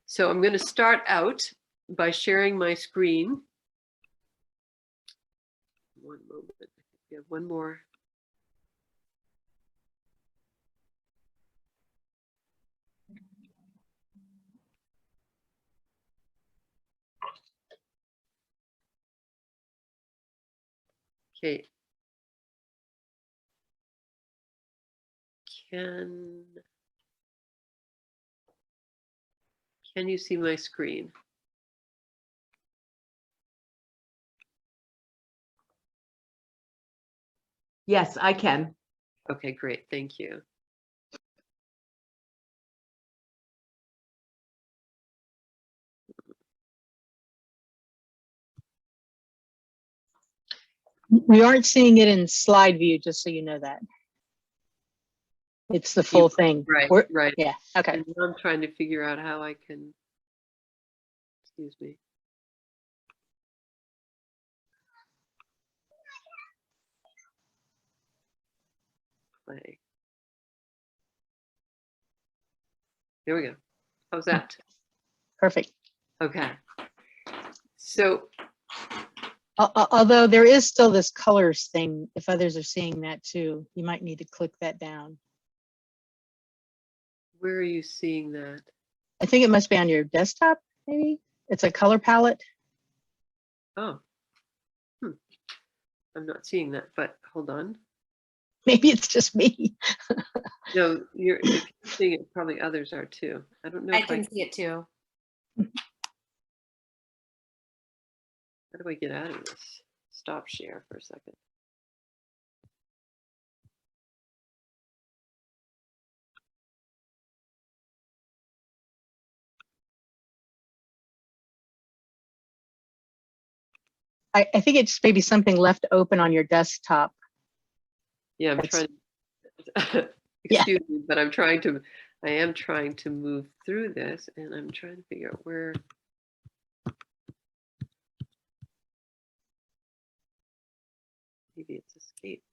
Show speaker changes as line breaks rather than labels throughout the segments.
So I'm going to start out by sharing my screen. One moment. We have one more. Okay. Can you see my screen?
Yes, I can.
Okay, great. Thank you.
We aren't seeing it in slide view, just so you know that. It's the full thing.
Right, right.
Yeah, okay.
And I'm trying to figure out how I can, excuse me. Play. There we go. How's that?
Perfect.
Okay. So,
Although there is still this colors thing, if others are seeing that too, you might need to click that down.
where are you seeing that?
I think it must be on your desktop, maybe. It's a color palette.
Oh, I'm not seeing that, but hold on.
Maybe it's just me.
No, if you're seeing it, probably others are too. I don't know.
I can see it too.
How do I get out of this? Stop share for a second.
I think it's maybe something left open on your desktop.
Yeah, I'm trying to, excuse me, but I am trying to move through this, and I'm trying to figure out where. Maybe it's escape.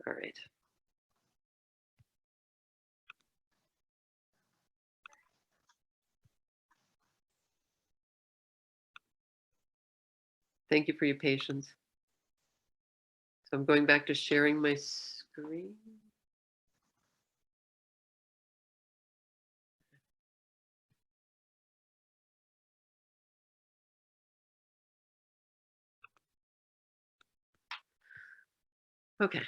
All right. Thank you for your patience. So I'm going back to sharing my screen. Okay.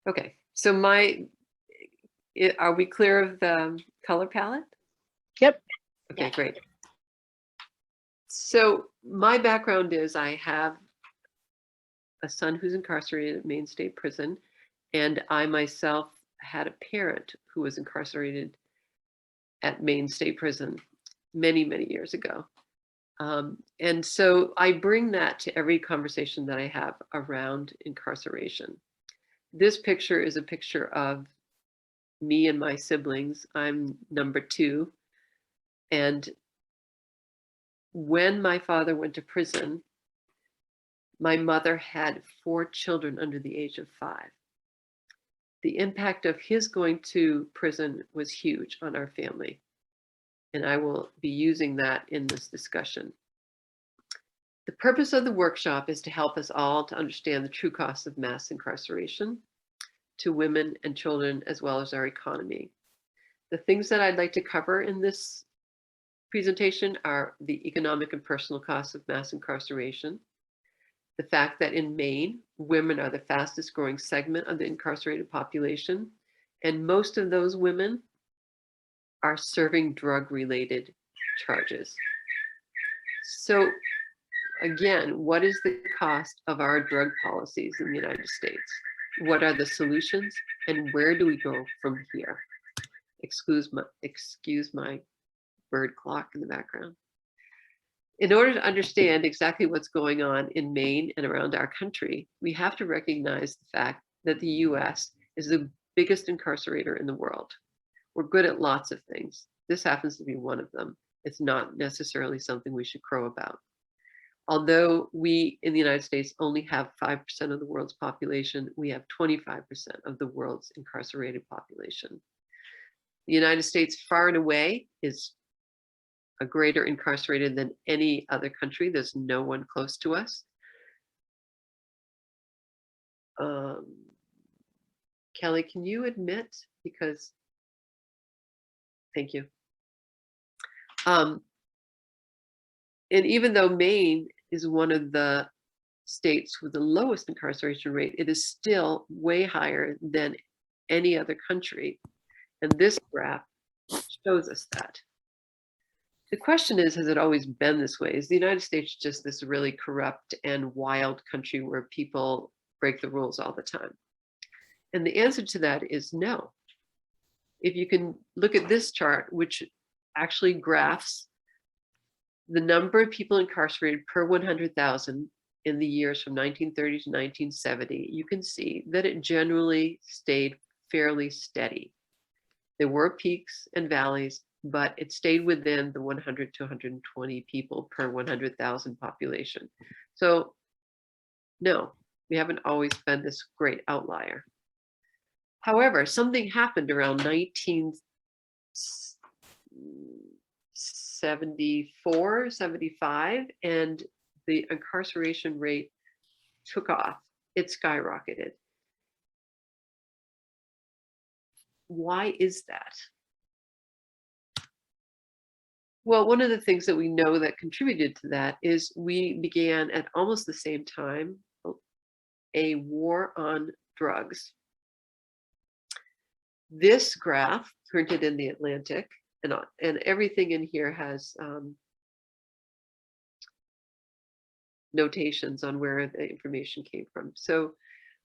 Okay, so are we clear of the color palette?
Yep.
Okay, great. So my background is I have a son who's incarcerated at Maine State Prison, and I myself had a parent who was incarcerated at Maine State Prison many, many years ago. And so I bring that to every conversation that I have around incarceration. This picture is a picture of me and my siblings. I'm number 2. And when my father went to prison, my mother had 4 children under the age of 5. The impact of his going to prison was huge on our family. And I will be using that in this discussion. The purpose of the workshop is to help us all to understand the true costs of mass incarceration to women and children, as well as our economy. The things that I'd like to cover in this presentation are the economic and personal costs of mass incarceration, the fact that in Maine, women are the fastest growing segment of the incarcerated population, and most of those women are serving drug-related charges. So again, what is the cost of our drug policies in the United States? What are the solutions, and where do we go from here? Excuse my bird clock in the background. In order to understand exactly what's going on in Maine and around our country, we have to recognize the fact that the US is the biggest incarcerator in the world. We're good at lots of things. This happens to be one of them. It's not necessarily something we should crow about. Although we in the United States only have 5% of the world's population, we have 25% of the world's incarcerated population. The United States, far and away, is a greater incarcerated than any other country. There's no one close to us. Kelly, can you admit? Because, thank you. And even though Maine is one of the states with the lowest incarceration rate, it is still way higher than any other country. And this graph shows us that. The question is, has it always been this way? Is the United States just this really corrupt and wild country where people break the rules all the time? And the answer to that is no. If you can look at this chart, which actually graphs the number of people incarcerated per 100,000 in the years from 1930 to 1970, you can see that it generally stayed fairly steady. There were peaks and valleys, but it stayed within the 100 to 120 people per 100,000 population. So no, we haven't always been this great outlier. However, something happened around 1974, 75, and the incarceration rate took off. It skyrocketed. Why is that? Well, one of the things that we know that contributed to that is we began at almost the same time a war on drugs. This graph, printed in the Atlantic, and everything in here has notations on where the information came from. So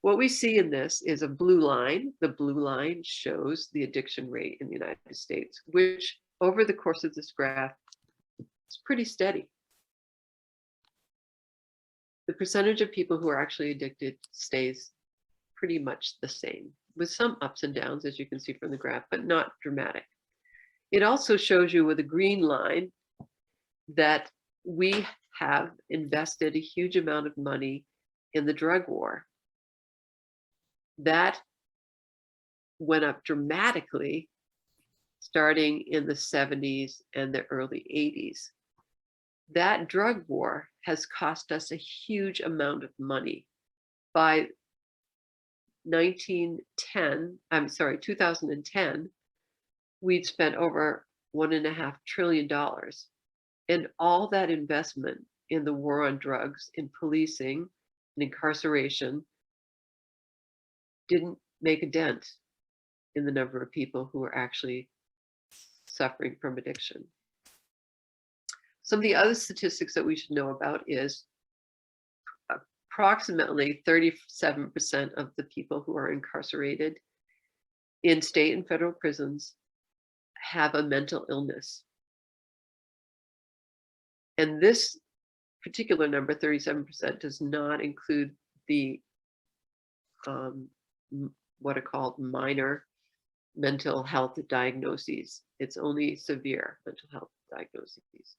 what we see in this is a blue line. The blue line shows the addiction rate in the United States, which over the course of this graph is pretty steady. The percentage of people who are actually addicted stays pretty much the same, with some ups and downs, as you can see from the graph, but not dramatic. It also shows you with a green line that we have invested a huge amount of money in the drug war. That went up dramatically starting in the 70s and the early 80s. That drug war has cost us a huge amount of money. By 2010, we'd spent over $1.5 trillion. And all that investment in the war on drugs, in policing, and incarceration didn't make a dent in the number of people who are actually suffering from addiction. Some of the other statistics that we should know about is approximately 37% of the people who are incarcerated in state and federal prisons have a mental illness. And this particular number, 37%, does not include the what are called minor mental health diagnoses. It's only severe mental health diagnoses.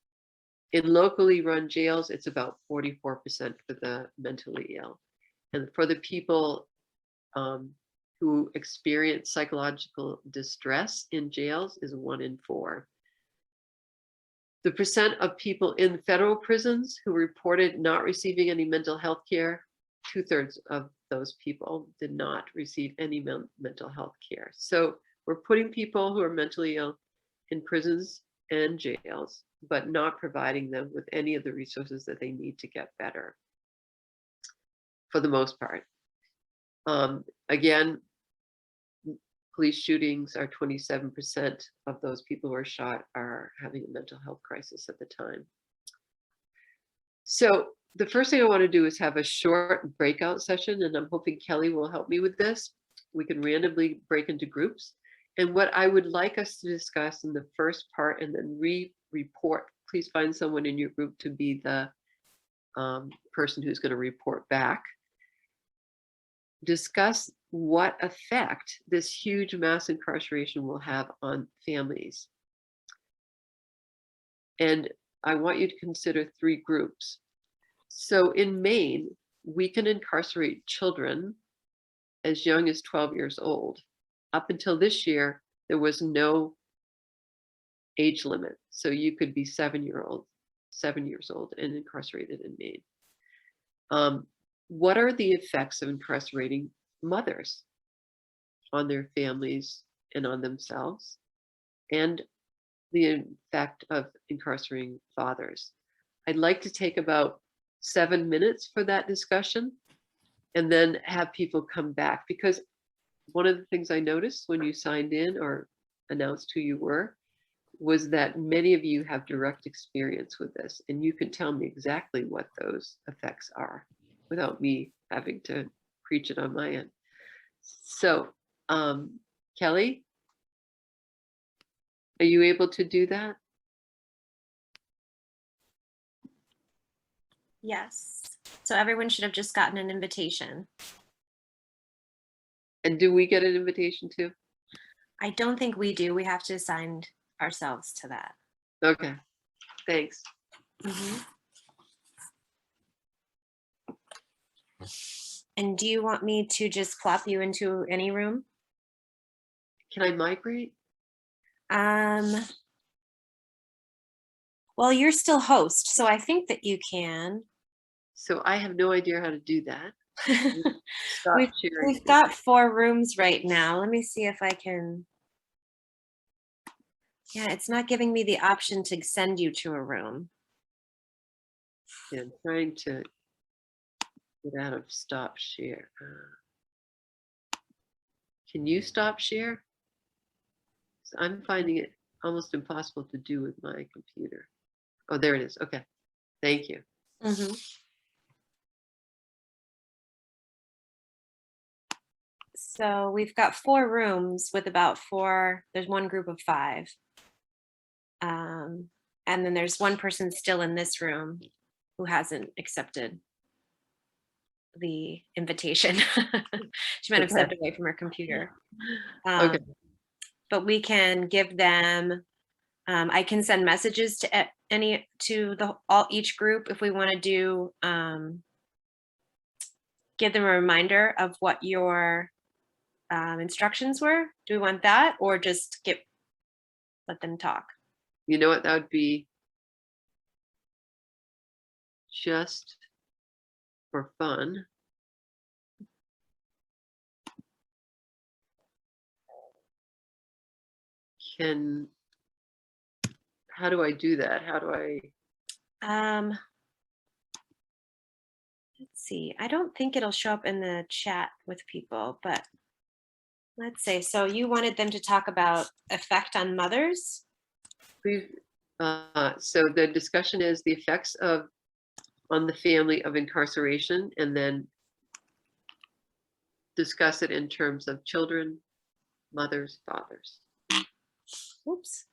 In locally run jails, it's about 44% for the mentally ill. And for the people who experience psychological distress in jails is 1 in 4. The percent of people in federal prisons who reported not receiving any mental health care, 2/3 of those people did not receive any mental health care. So we're putting people who are mentally ill in prisons and jails, but not providing them with any of the resources that they need to get better, for the most part. Again, police shootings are 27% of those people who are shot are having a mental health crisis at the time. So the first thing I want to do is have a short breakout session, and I'm hoping Kelly will help me with this. We can randomly break into groups. And what I would like us to discuss in the first part and then report, please find someone in your group to be the person who's going to report back. Discuss what effect this huge mass incarceration will have on families. And I want you to consider 3 groups. So in Maine, we can incarcerate children as young as 12 years old. Up until this year, there was no age limit. So you could be 7 years old and incarcerated in Maine. What are the effects of incarcerating mothers on their families and on themselves? And the effect of incarcerating fathers? I'd like to take about 7 minutes for that discussion and then have people come back, because one of the things I noticed when you signed in or announced who you were was that many of you have direct experience with this, and you can tell me exactly what those effects are without me having to preach it on my end. So, Kelly, are you able to do that?
Yes. So everyone should have just gotten an invitation.
And do we get an invitation too?
I don't think we do. We have to assign ourselves to that.
Okay, thanks.
And do you want me to just plop you into any room?
Can I migrate?
Well, you're still host, so I think that you can.
So I have no idea how to do that. Stop sharing.
We've got 4 rooms right now. Let me see if I can. Yeah, it's not giving me the option to send you to a room.
Yeah, I'm trying to get out of stop share. Can you stop share? So I'm finding it almost impossible to do with my computer. Oh, there it is. Okay, thank you.
So we've got 4 rooms with about 4. There's one group of 5. And then there's one person still in this room who hasn't accepted the invitation. She might have stepped away from her computer.
Okay.
But we can give them, I can send messages to each group if we want to do, give them a reminder of what your instructions were. Do we want that, or just let them talk?
You know what? That would be just for fun. How do I do that? How do I?
Let's see. I don't think it'll show up in the chat with people, but let's say, so you wanted them to talk about effect on mothers?
Please. So the discussion is the effects on the family of incarceration, and then discuss it in terms of children, mothers, fathers.
Oops.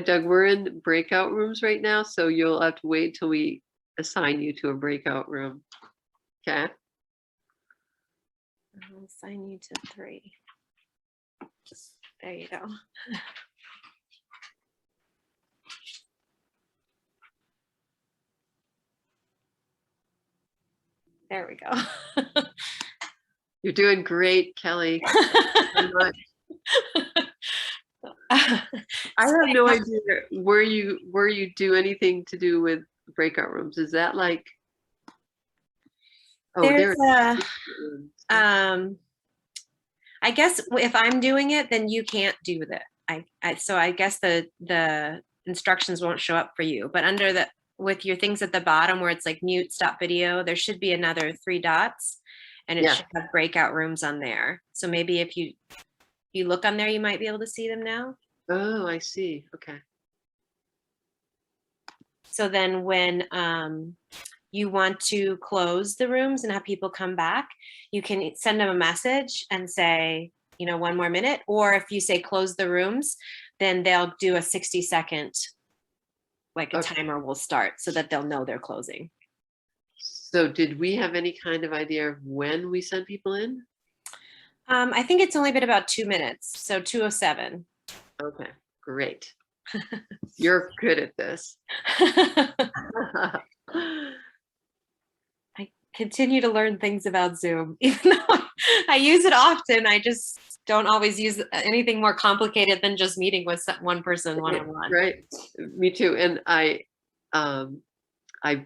Doug, we're in breakout rooms right now, so you'll have to wait till we assign you to a breakout room. Okay.
I'll assign you to 3. There you go. There we go.
You're doing great, Kelly. I have no idea where you do anything to do with breakout rooms. Is that like? Oh,
there's I guess if I'm doing it, then you can't do that. So I guess the instructions won't show up for you. But under with your things at the bottom where it's like mute, stop video, there should be another 3 dots, and it should have breakout rooms on there. So maybe if you look on there, you might be able to see them now.
Oh, I see. Okay.
So then when you want to close the rooms and have people come back, you can send them a message and say, one more minute. Or if you say close the rooms, then they'll do a 60-second, like a
Okay.
timer will start so that they'll know they're closing.
So did we have any kind of idea of when we sent people in?
I think it's only been about 2 minutes, so 2:07.
Okay, great. You're good at this.
I continue to learn things about Zoom. Even though I use it often, I just don't always use anything more complicated than just meeting with one person one-on-one.
Right. Me too. And I've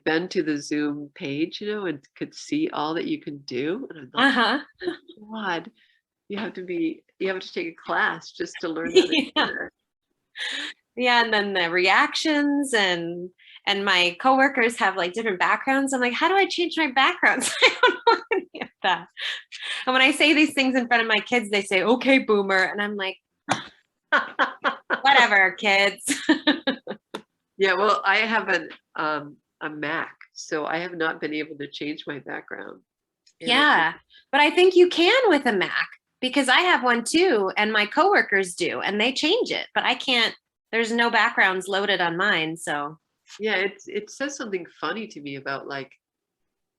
been to the Zoom page, and could see all that you can do. And I'm like,
Uh-huh.
oh, God, you have to take a class just to learn how to do
Yeah.
that.
Yeah, and then the reactions and my coworkers have like different backgrounds. I'm like, how do I change my backgrounds? I don't know any of that. And when I say these things in front of my kids, they say, "Okay, boomer," and I'm like, whatever, kids.
Yeah, well, I have a Mac, so I have not been able to change my background. And
Yeah, but I think you can with a Mac because I have one too, and my coworkers do, and they change it, but I can't. There's no backgrounds loaded on mine, so
yeah, it says something funny to me about like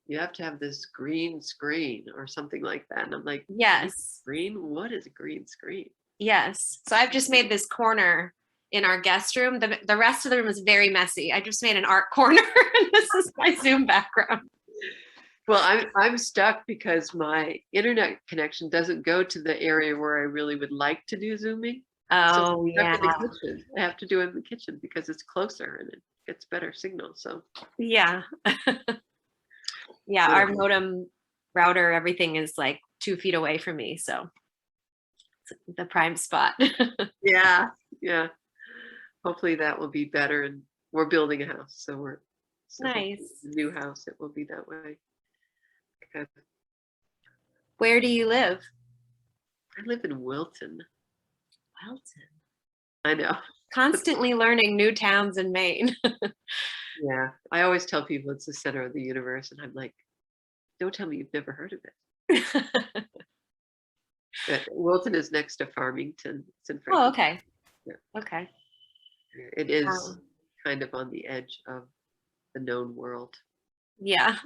you have to have this green screen or something like that. And I'm like,
yes,
green? What is a green screen?
yes. So I've just made this corner in our guest room. The rest of the room is very messy. I just made an art corner, and this is my Zoom background.
Well, I'm stuck because my internet connection doesn't go to the area where I really would like to do Zooming. So
Oh
I'm stuck
yeah,
in the kitchen. I have to do it in the kitchen because it's closer and it gets better signal. So
yeah, yeah. Our
whatever.
modem router, everything is like 2 feet away from me, so it's the prime spot.
Yeah, yeah. Hopefully that will be better. And we're building a house, so hopefully
Nice.
the new house it will be that way. Okay.
Where do you live?
I live in Wilton.
Welton.
I know.
Constantly learning new towns in Maine.
Yeah. I always tell people it's the center of the universe, and I'm like, don't tell me you've never heard of it. But Wilton is next to Farmington. It's in
Oh,
Franklin.
okay.
Yeah.
Okay.
Yeah, it is
Um,
kind of on the edge of the known world.
yeah.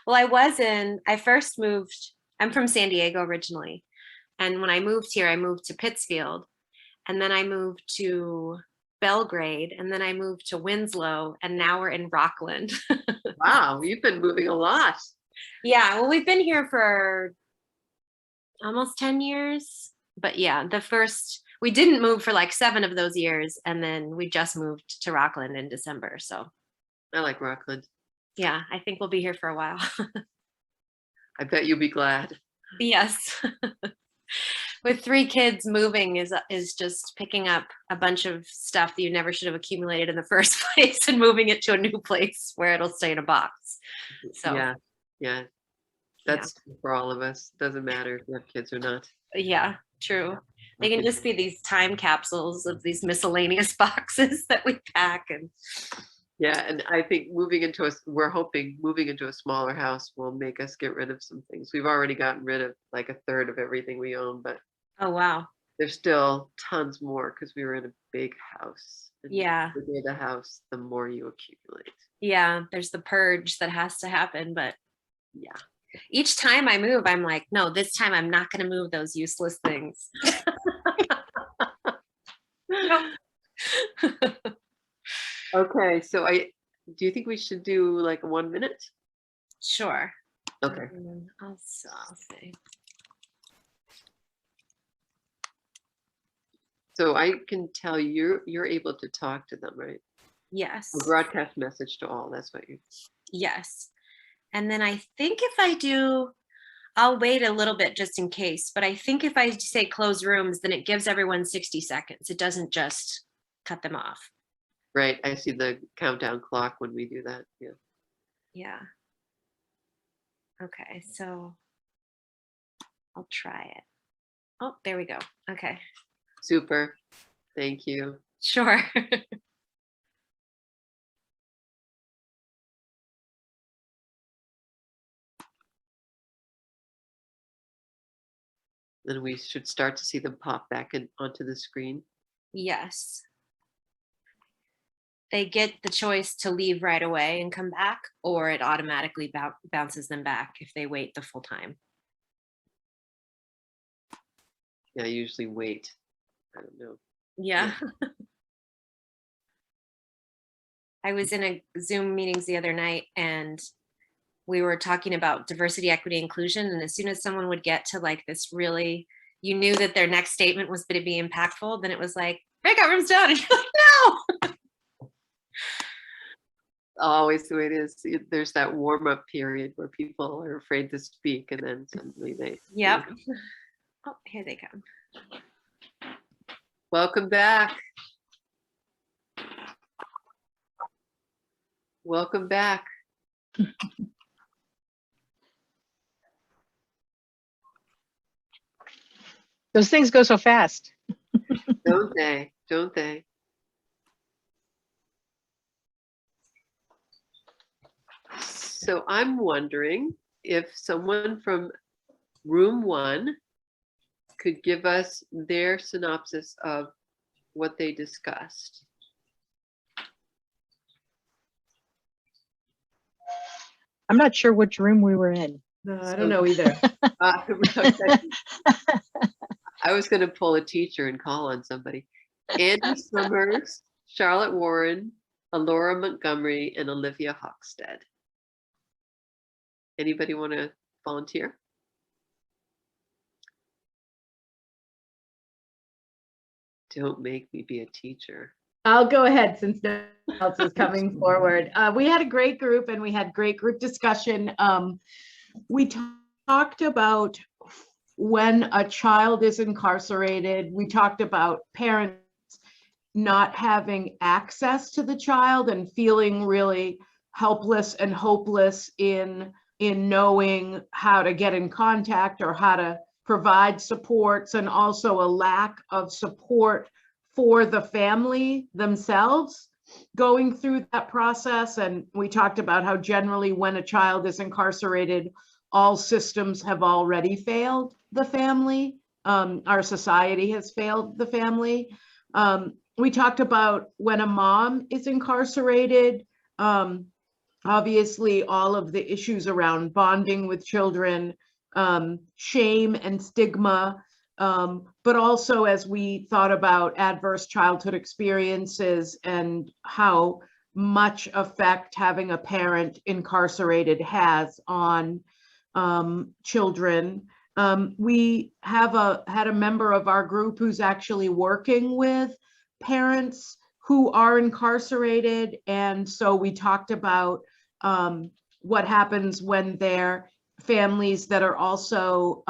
Well, I first moved, I'm from San Diego originally. And when I moved here, I moved to Pittsfield. And then I moved to Belgrade. And then I moved to Winslow. And now we're in Rockland.
Wow, you've been moving a lot.
Yeah. Well, we've been here for almost 10 years. But yeah, we didn't move for like 7 of those years. And then we just moved to Rockland in December. So
I like Rockland.
yeah, I think we'll be here for a while.
I bet you'll be glad.
Yes. With 3 kids, moving is just picking up a bunch of stuff that you never should have accumulated in the first place and moving it to a new place where it'll stay in a box. So
Yeah, yeah. That's for all of us. Doesn't matter if you have kids or not.
yeah, true. They can
Okay.
just be these time capsules of these miscellaneous boxes that we pack. And
Yeah, and I think we're hoping moving into a smaller house will make us get rid of some things. We've already gotten rid of like a third of everything we own, but
oh wow,
there's still tons more because we were in a big house. And
yeah,
the bigger the house, the more you accumulate.
yeah. There's the purge that has to happen, but
Yeah.
each time I move, I'm like, no, this time I'm not going to move those useless things.
Okay, so do you think we should do like 1 minute?
Sure.
Okay.
I'll say.
So I can tell you're able to talk to them, right?
Yes.
A broadcast message to all. That's what you.
Yes. And then I think if I do, I'll wait a little bit just in case. But I think if I say close rooms, then it gives everyone 60 seconds. It doesn't just cut them off.
Right. I see the countdown clock when we do that. Yeah.
Yeah. Okay. So I'll try it. Oh, there we go. Okay.
Super. Thank you.
Sure.
Then we should start to see them pop back onto the screen.
Yes. They get the choice to leave right away and come back, or it automatically bounces them back if they wait the full time.
Yeah, I usually wait. I don't know.
Yeah. I was in a Zoom meetings the other night and we were talking about diversity, equity, inclusion. And as soon as someone would get to like this really, you knew that their next statement was going to be impactful, then it was like, breakout room's done. And you're like, no.
Always the way it is. There's that warm-up period where people are afraid to speak, and then suddenly they.
Yep. Oh, here they come.
Welcome back. Welcome back.
Those things go so fast.
Don't they? Don't they? So I'm wondering if someone from room 1 could give us their synopsis of what they discussed.
I'm not sure which room we were in.
No, I don't know either.
Okay. I was going to pull a teacher and call on somebody. Andy Summers, Charlotte Warren, Alora Montgomery, and Olivia Hochstead. Anybody want to volunteer? Don't make me be a teacher.
I'll go ahead since no one else is coming forward. We had a great group and we had great group discussion. We talked about when a child is incarcerated. We talked about parents not having access to the child and feeling really helpless and hopeless in knowing how to get in contact or how to provide supports, and also a lack of support for the family themselves going through that process. And we talked about how generally when a child is incarcerated, all systems have already failed the family. Our society has failed the family. We talked about when a mom is incarcerated, obviously all of the issues around bonding with children, shame and stigma, but also as we thought about adverse childhood experiences and how much effect having a parent incarcerated has on children. We had a member of our group who's actually working with parents who are incarcerated, and so we talked about what happens when they're families that are also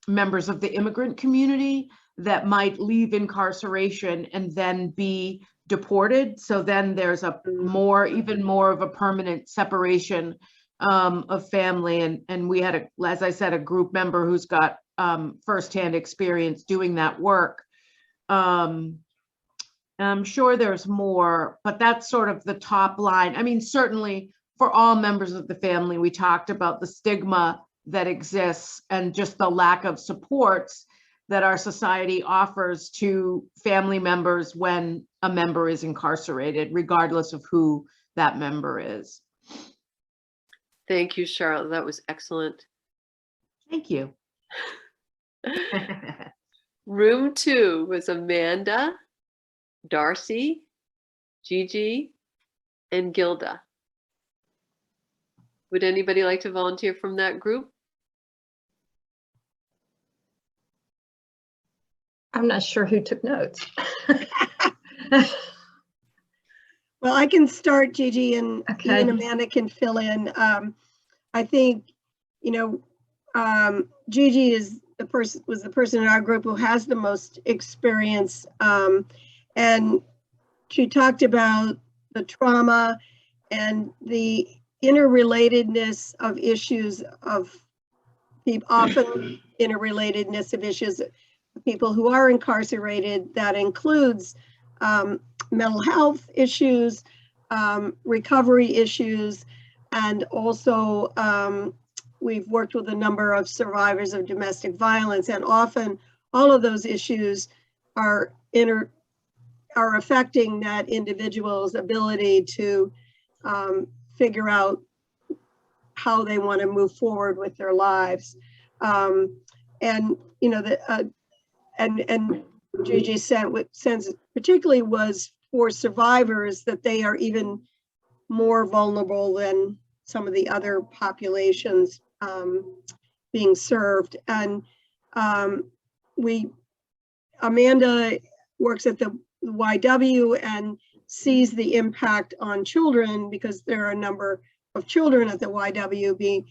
members of the immigrant community that might leave incarceration and then be deported. So then there's even more of a permanent separation of family. And we had, as I said, a group member who's got firsthand experience doing that work. I'm sure there's more, but that's sort of the top line. I mean, certainly for all members of the family, we talked about the stigma that exists and just the lack of supports that our society offers to family members when a member is incarcerated, regardless of who that member is.
Thank you, Charlotte. That was excellent.
Thank you.
Room 2 was Amanda, Darcy, Gigi, and Gilda. Would anybody like to volunteer from that group?
I'm not sure who took notes.
Well, I can start, Gigi, and
Okay.
and Amanda can fill in. I think, Gigi was the person in our group who has the most experience, and she talked about the trauma and the interrelatedness of issues of people, often interrelatedness of issues of people who are incarcerated. That includes mental health issues, recovery issues, and also we've worked with a number of survivors of domestic violence, and often all of those issues are affecting that individual's ability to figure out how they want to move forward with their lives. And you know, and Gigi's sense particularly was for survivors that they are even more vulnerable than some of the other populations being served. And Amanda works at the YW and sees the impact on children, because there are a number of children at the YW being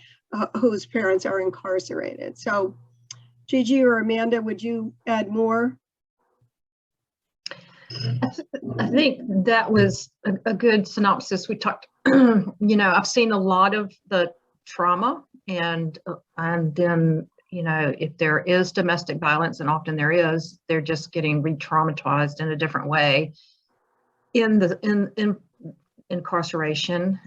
whose parents are incarcerated. So Gigi or Amanda, would you add more?
I think that was a good synopsis. We talked, you know, I've seen a lot of the trauma, and then, you know, if there is domestic violence, and often there is, they're just getting re-traumatized in a different way. In incarceration,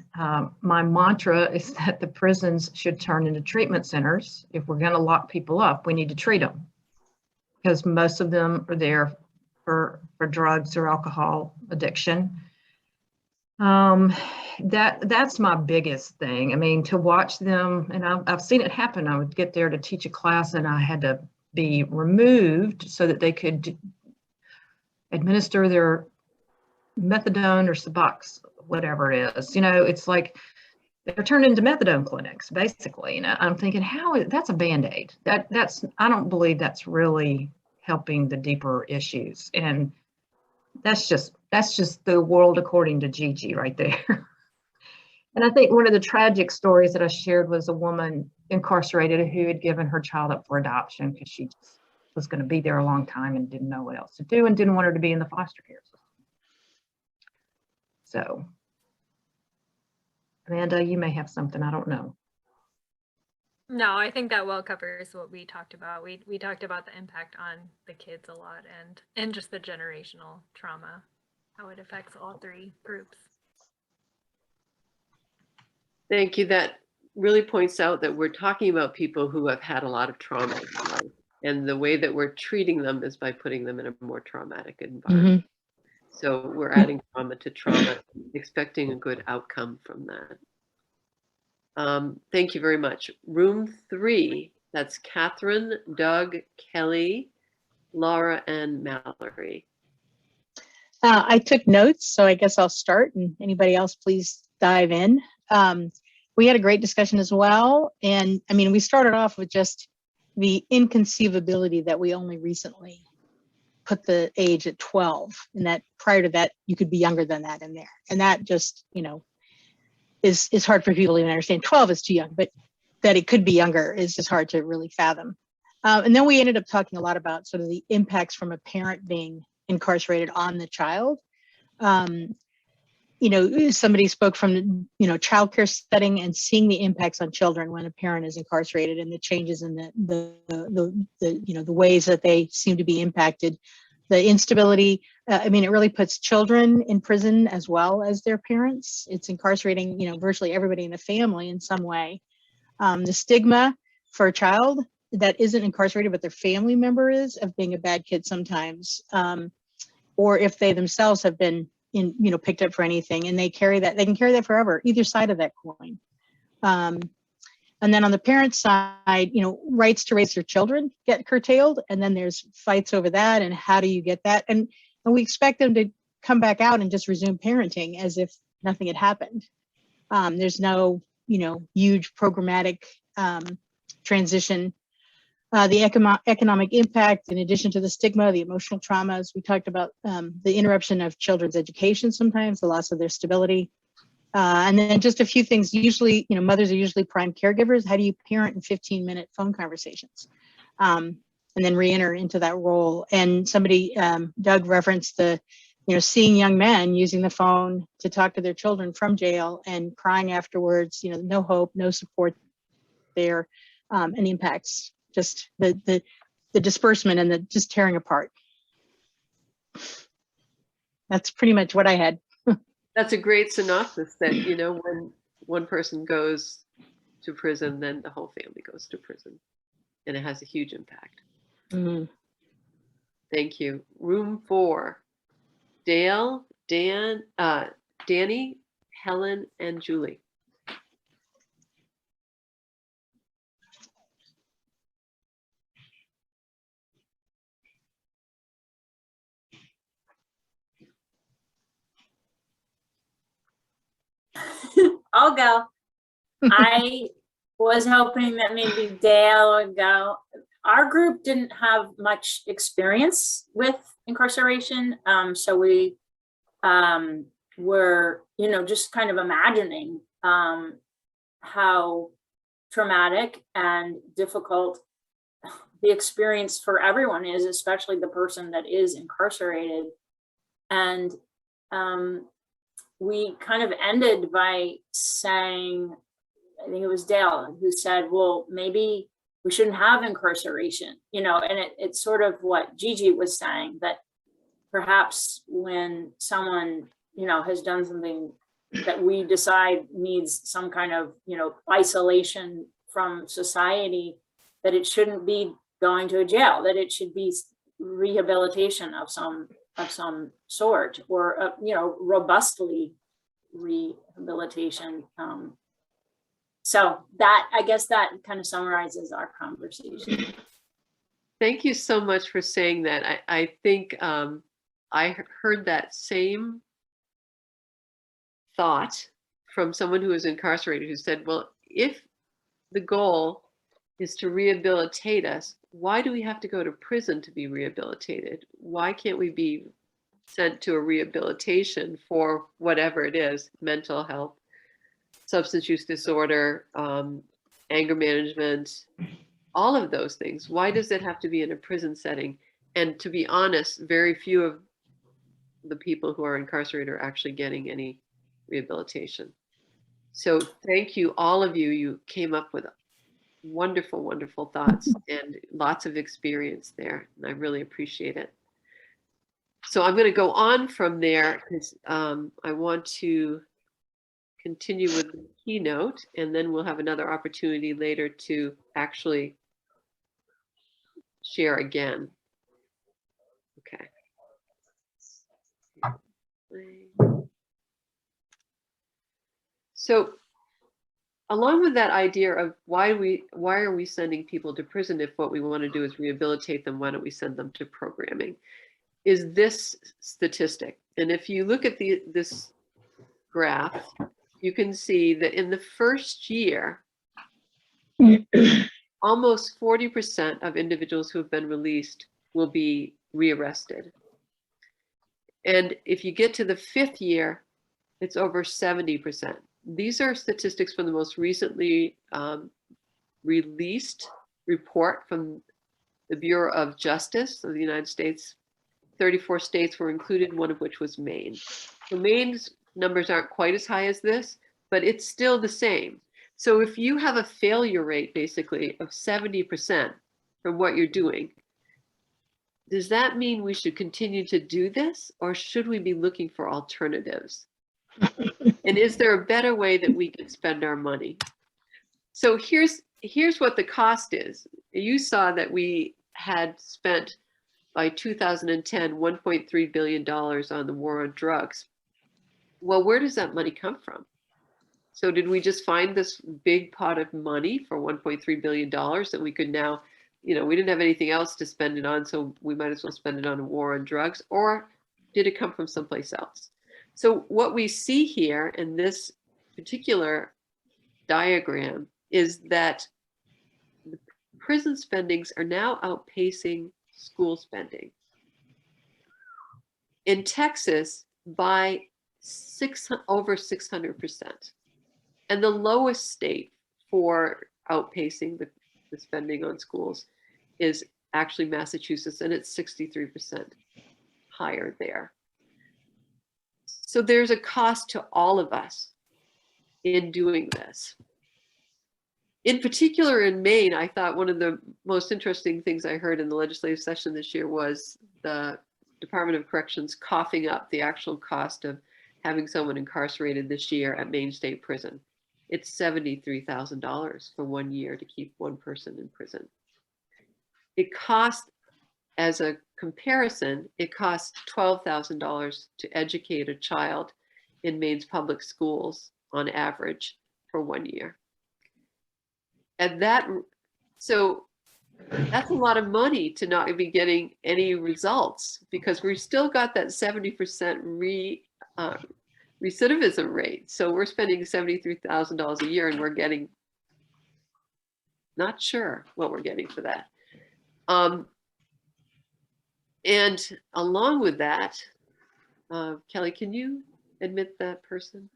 my mantra is that the prisons should turn into treatment centers. If we're going to lock people up, we need to treat them, because most of them are there for drugs or alcohol addiction. That's my biggest thing. I mean, to watch them, and I've seen it happen. I would get there to teach a class, and I had to be removed so that they could administer their methadone or Subox, whatever it is. You know, it's like they're turned into methadone clinics, basically. You know, I'm thinking, that's a Band-Aid. I don't believe that's really helping the deeper issues. And that's just the world according to Gigi right there. And I think one of the tragic stories that I shared was a woman incarcerated who had given her child up for adoption because she just was going to be there a long time and didn't know what else to do, and didn't want her to be in the foster care system. So, Amanda, you may have something, I don't know.
No, I think that well covers what we talked about. We talked about the impact on the kids a lot, and just the generational trauma, how it affects all three groups.
Thank you. That really points out that we're talking about people who have had a lot of trauma in their life, and the way that we're treating them is by putting them in a more traumatic environment. So we're adding trauma to trauma, expecting a good outcome from that. Thank you very much. Room 3, that's Catherine, Doug, Kelly, Laura, and Mallory.
I took notes, so I guess I'll start, and anybody else, please dive in. We had a great discussion as well. And I mean, we started off with just the inconceivability that we only recently put the age at 12, and that prior to that, you could be younger than that in there. And that just, you know, is hard for people to even understand. 12 is too young, but that it could be younger is just hard to really fathom. And then we ended up talking a lot about sort of the impacts from a parent being incarcerated on the child. You know, somebody spoke from, you know, childcare setting and seeing the impacts on children when a parent is incarcerated, and the changes in the you know, the ways that they seem to be impacted, the instability. I mean, it really puts children in prison as well as their parents. It's incarcerating, you know, virtually everybody in the family in some way. The stigma for a child that isn't incarcerated, but their family member is, of being a bad kid sometimes, or if they themselves have been picked up for anything, and they carry that, they can carry that forever, either side of that coin. And then on the parent side, you know, rights to raise their children get curtailed, and then there's fights over that, and how do you get that? And we expect them to come back out and just resume parenting as if nothing had happened. There's no, you know, huge programmatic transition. The economic impact, in addition to the stigma, the emotional traumas. We talked about the interruption of children's education sometimes, the loss of their stability. And then just a few things. Usually, you know, mothers are usually prime caregivers. How do you parent in 15-minute phone conversations? And then re-enter into that role. And somebody, Doug, referenced the, you know, seeing young men using the phone to talk to their children from jail and crying afterwards, you know, no hope, no support there, and the impacts. Just the disbursement and the just tearing apart. That's pretty much what I had.
That's a great synopsis, that, you know, when one person goes to prison, then the whole family goes to prison. And it has a huge impact.
Mhm.
Thank you. Room 4. Dale, Danny, Helen, and Julie.
I'll go. I was hoping that maybe Dale would go. Our group didn't have much experience with incarceration, so we were, just kind of imagining how traumatic and difficult the experience for everyone is, especially the person that is incarcerated. And we kind of ended by saying, I think it was Dale who said, well, maybe we shouldn't have incarceration, and it's sort of what Gigi was saying, that perhaps when someone, has done something that we decide needs some kind of, isolation from society, that it shouldn't be going to a jail, that it should be rehabilitation of some sort, or, robustly rehabilitation. So that, I guess that kind of summarizes our conversation.
Thank you so much for saying that. I think I heard that same thought from someone who was incarcerated, who said, well, if the goal is to rehabilitate us, why do we have to go to prison to be rehabilitated? Why can't we be sent to a rehabilitation for whatever it is, mental health, substance use disorder, anger management, all of those things? Why does it have to be in a prison setting? And to be honest, very few of the people who are incarcerated are actually getting any rehabilitation. So thank you, all of you. You came up with wonderful, wonderful thoughts and lots of experience there. And I really appreciate it. So I'm going to go on from there because I want to continue with the keynote, and then we'll have another opportunity later to actually share again. Okay. So along with that idea of why are we sending people to prison if what we want to do is rehabilitate them, why don't we send them to programming, is this statistic. And if you look at this graph, you can see that in the first year, almost 40% of individuals who have been released will be rearrested. And if you get to the 5th year, it's over 70%. These are statistics from the most recently released report from the Bureau of Justice of the United States. 34 states were included, one of which was Maine. So Maine's numbers aren't quite as high as this, but it's still the same. So if you have a failure rate basically of 70% from what you're doing, does that mean we should continue to do this, or should we be looking for alternatives? And is there a better way that we can spend our money? So here's what the cost is. You saw that we had spent by 2010 $1.3 billion on the war on drugs. Well, where does that money come from? So did we just find this big pot of money for $1.3 billion that we could now, we didn't have anything else to spend it on, so we might as well spend it on a war on drugs? Or did it come from someplace else? So what we see here in this particular diagram is that the prison spendings are now outpacing school spending. In Texas, by over 600%. And the lowest state for outpacing the spending on schools is actually Massachusetts, and it's 63% higher there. So there's a cost to all of us in doing this. In particular in Maine, I thought one of the most interesting things I heard in the legislative session this year was the Department of Corrections coughing up the actual cost of having someone incarcerated this year at Maine State Prison. it's $73,000 for 1 year to keep one person in prison. It costs, as a comparison, it costs $12,000 to educate a child in Maine's public schools on average for 1 year. And so that's a lot of money to not be getting any results, because we've still got that 70% recidivism rate. So we're spending $73,000 a year and we're getting, not sure what we're getting for that. And along with that, Kelly, can you admit that person?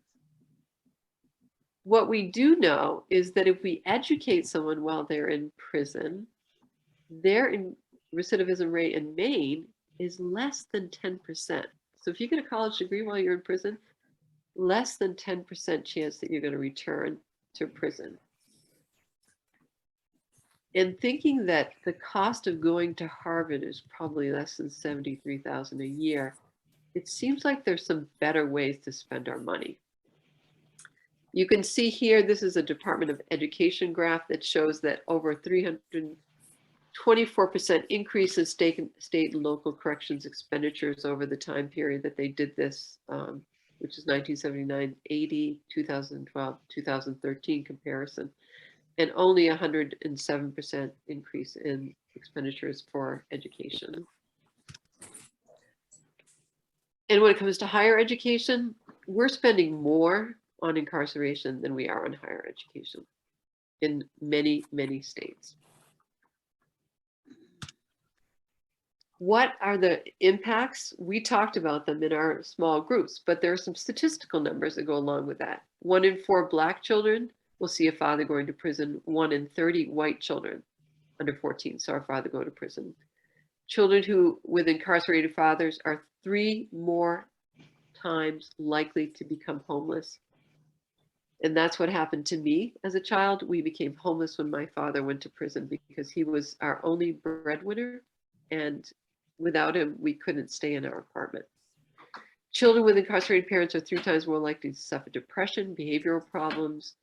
What we do know is that if we educate someone while they're in prison, their recidivism rate in Maine is less than 10%. So if you get a college degree while you're in prison, less than 10% chance that you're going to return to prison. And thinking that the cost of going to Harvard is probably less than $73,000 a year, it seems like there's some better ways to spend our money. You can see here, this is a Department of Education graph that shows that over 324% increase in state and local corrections expenditures over the time period that they did this, which is 1979, 80, 2012, 2013 comparison, and only 107% increase in expenditures for education. And when it comes to higher education, we're spending more on incarceration than we are on higher education in many, many states. What are the impacts? We talked about them in our small groups, but there are some statistical numbers that go along with that. 1 in 4 Black children will see a father going to prison. 1 in 30 white children under 14 saw a father go to prison. Children with incarcerated fathers are 3 more times likely to become homeless. And that's what happened to me as a child. We became homeless when my father went to prison because he was our only breadwinner, and without him, we couldn't stay in our apartment. Children with incarcerated parents are 3 times more likely to suffer depression, behavioral problems.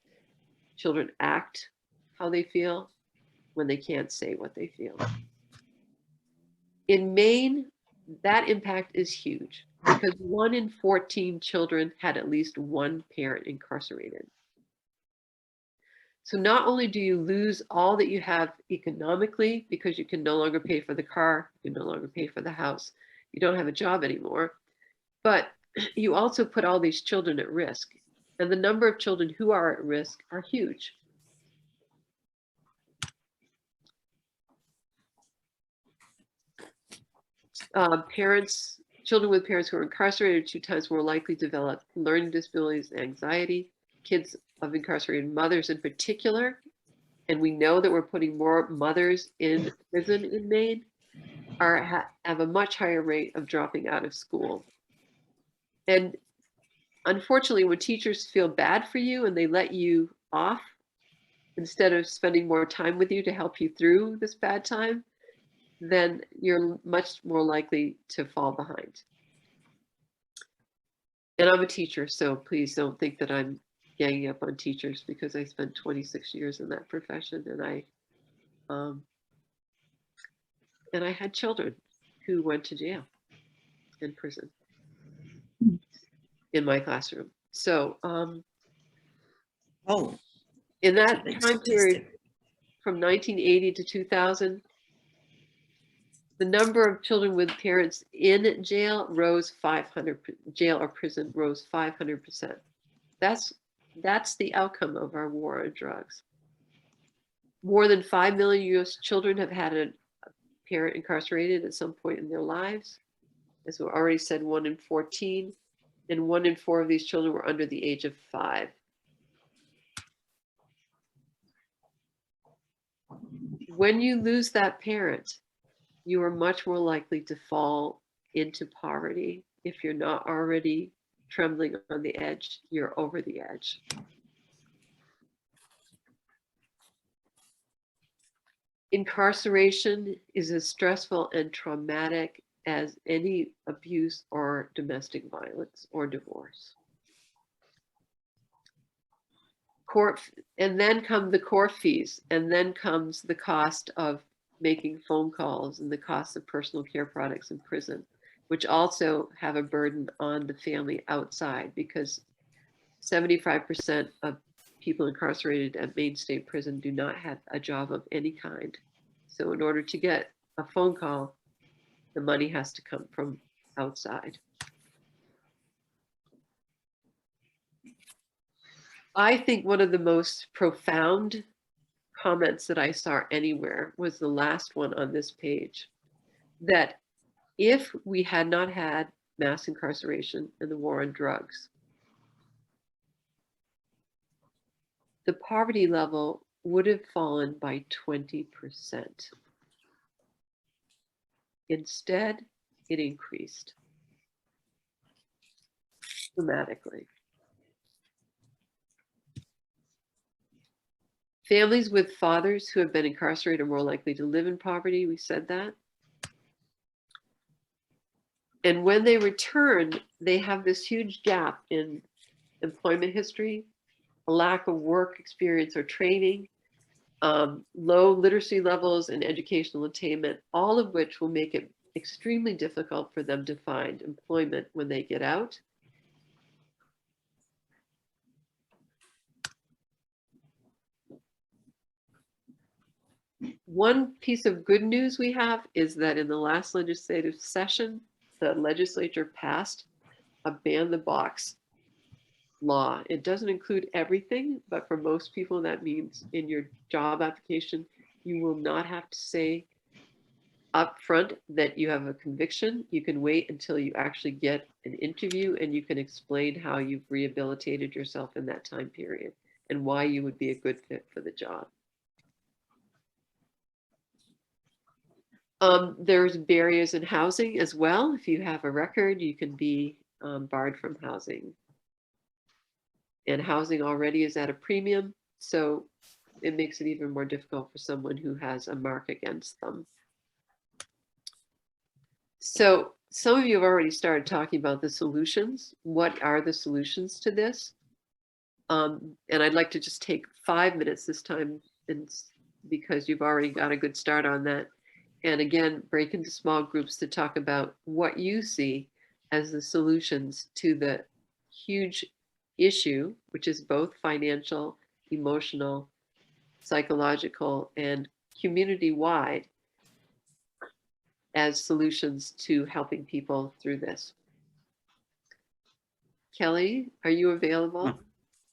Children act how they feel when they can't say what they feel. In Maine, that impact is huge because 1 in 14 children had at least one parent incarcerated. So not only do you lose all that you have economically because you can no longer pay for the car, you can no longer pay for the house, you don't have a job anymore, but you also put all these children at risk. And the number of children who are at risk are huge. Children with parents who are incarcerated are 2 times more likely to develop learning disabilities and anxiety. Kids of incarcerated mothers in particular, and we know that we're putting more mothers in prison in Maine, have a much higher rate of dropping out of school. And unfortunately, when teachers feel bad for you and they let you off instead of spending more time with you to help you through this bad time, then you're much more likely to fall behind. And I'm a teacher, so please don't think that I'm ganging up on teachers because I spent 26 years in that profession, and I had children who went to jail and prison in my classroom. So in that time period from 1980 to 2000, the number of children with parents in jail rose 500%. Jail or prison rose 500%. That's the outcome of our war on drugs. More than 5 million U.S. children have had a parent incarcerated at some point in their lives. As we already said, 1 in 14, and 1 in 4 of these children were under the age of 5. When you lose that parent, you are much more likely to fall into poverty. If you're not already trembling on the edge, you're over the edge. Incarceration is as stressful and traumatic as any abuse or domestic violence or divorce. court, and then come the court fees, and then comes the cost of making phone calls and the cost of personal care products in prison, which also have a burden on the family outside, because 75% of people incarcerated at Maine State Prison do not have a job of any kind. So in order to get a phone call, the money has to come from outside. I think one of the most profound comments that I saw anywhere was the last one on this page, that if we had not had mass incarceration and the war on drugs, the poverty level would have fallen by 20%. Instead, it increased dramatically. Families with fathers who have been incarcerated are more likely to live in poverty. We said that. And when they return, they have this huge gap in employment history, a lack of work experience or training, low literacy levels and educational attainment, all of which will make it extremely difficult for them to find employment when they get out. One piece of good news we have is that in the last legislative session, the legislature passed a ban the box law. It doesn't include everything, but for most people, that means in your job application, you will not have to say up front that you have a conviction. You can wait until you actually get an interview, and you can explain how you've rehabilitated yourself in that time period and why you would be a good fit for the job. There's barriers in housing as well. If you have a record, you can be barred from housing. And housing already is at a premium, so it makes it even more difficult for someone who has a mark against them. So some of you have already started talking about the solutions. What are the solutions to this? And I'd like to just take 5 minutes this time, and because you've already got a good start on that. And again, break into small groups to talk about what you see as the solutions to the huge issue, which is both financial, emotional, psychological, and community-wide, as solutions to helping people through this. Kelly, are you available?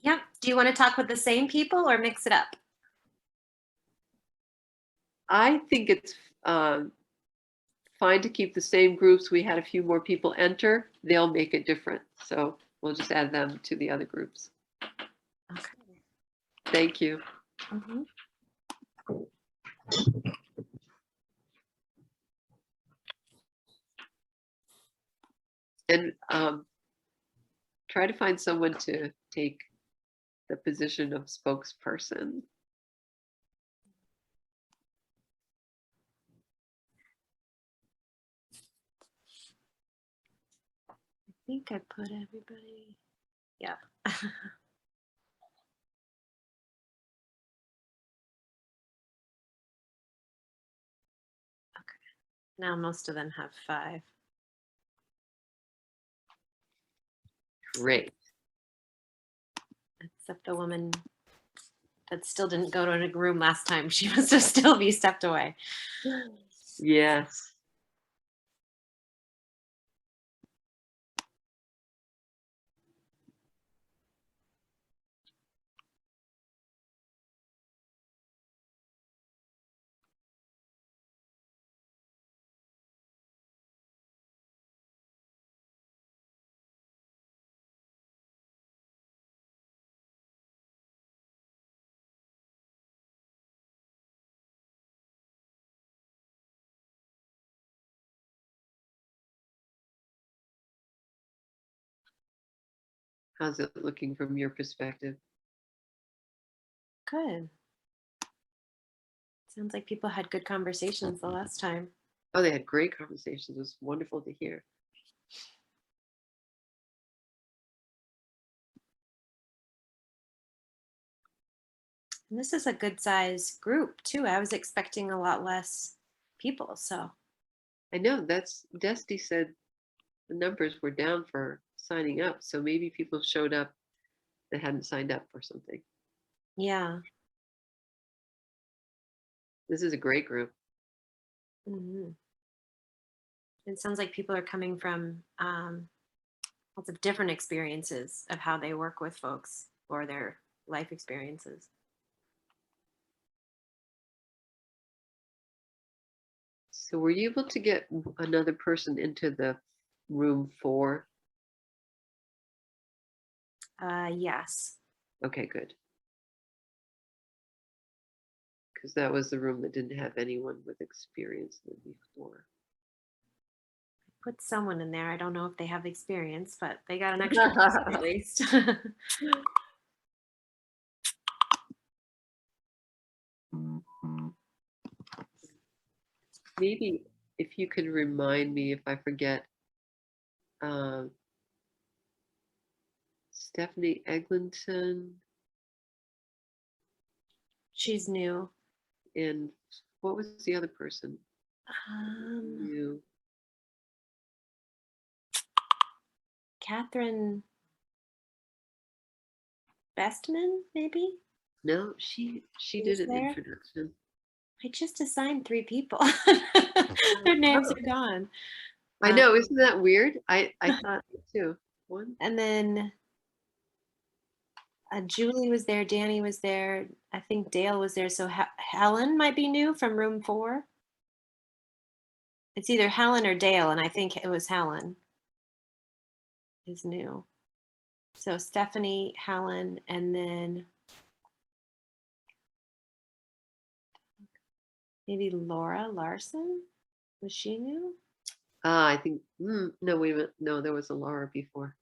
Yeah. Do you want to talk with the same people or mix it up?
I think it's fine to keep the same groups. We had a few more people enter. They'll make it different. So we'll just add them to the other groups.
Okay.
Thank you.
Mhm.
And try to find someone to take the position of spokesperson.
I think I put everybody. Yeah. Now most of them have 5.
Great.
Except the woman that still didn't go to a room last time. She must have still be stepped away.
Yes. How's it looking from your perspective?
Good. Sounds like people had good conversations the last time.
Oh, they had great conversations. It was wonderful to hear.
And this is a good size group too. I was expecting a lot less people. So
I know that's Dusty said the numbers were down for signing up. So maybe people showed up that hadn't signed up for something.
yeah.
This is a great group.
Mhm. It sounds like people are coming from lots of different experiences of how they work with folks or their life experiences.
So were you able to get another person into the room 4?
Yes.
Okay, good. Because that was the room that didn't have anyone with experience in it before.
Put someone in there. I don't know if they have experience, but they got an extra person at least.
Maybe if you could remind me if I forget, um, Stephanie Eglinton
She's new.
and what was the other person?
Um,
New.
Catherine Bestman, maybe?
No, she
Is
did an
there?
introduction.
I just assigned 3 people. Their names are gone.
I know, isn't that weird? I thought too. One.
And then Julie was there, Danny was there, I think Dale was there. So Helen might be new from room 4. It's either Helen or Dale, and I think it was Helen is new. So Stephanie, Helen, and then maybe Laura Larson. Was she new?
I think, no, wait a minute. No, there was a Laura before.